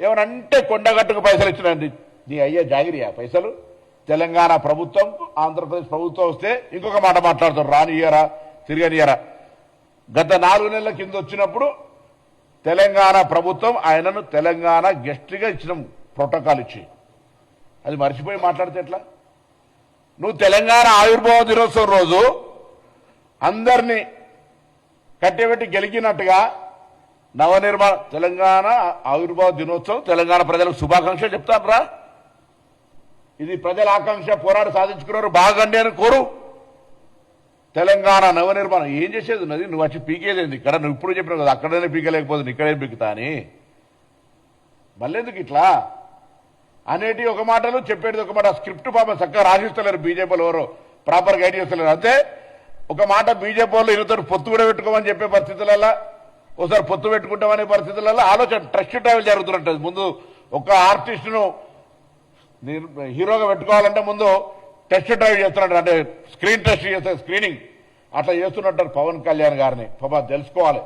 ఏమనంటే కొండగట్టుకు పైసలు ఇచ్చినండి. నీ అయ్యే జాగిరియా పైసలు? తెలంగాణ ప్రభుత్వం ఆంధ్రప్రదేశ్ ప్రభుత్వం వస్తే ఇంకొక మాట మాట్లాడతారు, రానియరా తిరగనియరా. గత 4 నెలల కింద వచ్చినప్పుడు తెలంగాణ ప్రభుత్వం ఆయనను తెలంగాణ గెస్ట్గా ఇచ్చిన ప్రోటోకాల్ ఇచ్చి, అది మర్చిపోయి మాట్లాడితే ఎట్లా? నువ్వు తెలంగాణ ఆవిర్భావ దినోత్సవం రోజు అందరినీ కట్టెబెట్టి గెలికినట్టుగా నవనిర్మాణ తెలంగాణ ఆవిర్భావ దినోత్సవం తెలంగాణ ప్రజలకు శుభాకాంక్షలు చెప్తాను రా. ఇది ప్రజల ఆకాంక్ష, పోరాడి సాధించుకున్నారు, బాగండి అని కోరు. తెలంగాణ నవనిర్మాణం ఏం చేసేది ఉన్నది? నువ్వు వచ్చి పీకేదేంది ఇక్కడ? నువ్వు ఇప్పుడు చెప్పినావు కదా అక్కడనే పీకలేకపోతుంది ఇక్కడే పీకుతా అని. మళ్ళెందుకు ఇట్లా అనేటి ఒక మాటలు చెప్పేది ఒక మాట. స్క్రిప్ట్ పాపం చక్కగా రాసిస్తలేరు బీజేపీలో, ఎవరో ప్రాపర్ గైడ్ చేస్తలేరు. అంతే ఒక మాట బీజేపీ వాళ్ళు ఇరువుతారు పొత్తు కూడా పెట్టుకోమని చెప్పే పరిస్థితులలో, ఒకసారి పొత్తు పెట్టుకుంటామనే పరిస్థితులలో ఆలోచన ట్రస్ట్ ట్రావెల్ జరుగుతుంటుంది. ముందు ఒక ఆర్టిస్టును హీరోగా పెట్టుకోవాలంటే ముందు టెస్ట్ డ్రైవ్ చేస్తున్నట్టు, అంటే స్క్రీన్ టెస్ట్ చేస్తే స్క్రీనింగ్ అట్లా చేస్తున్నట్టు పవన్ కళ్యాణ్ గారిని పాపం తెలుసుకోవాలి.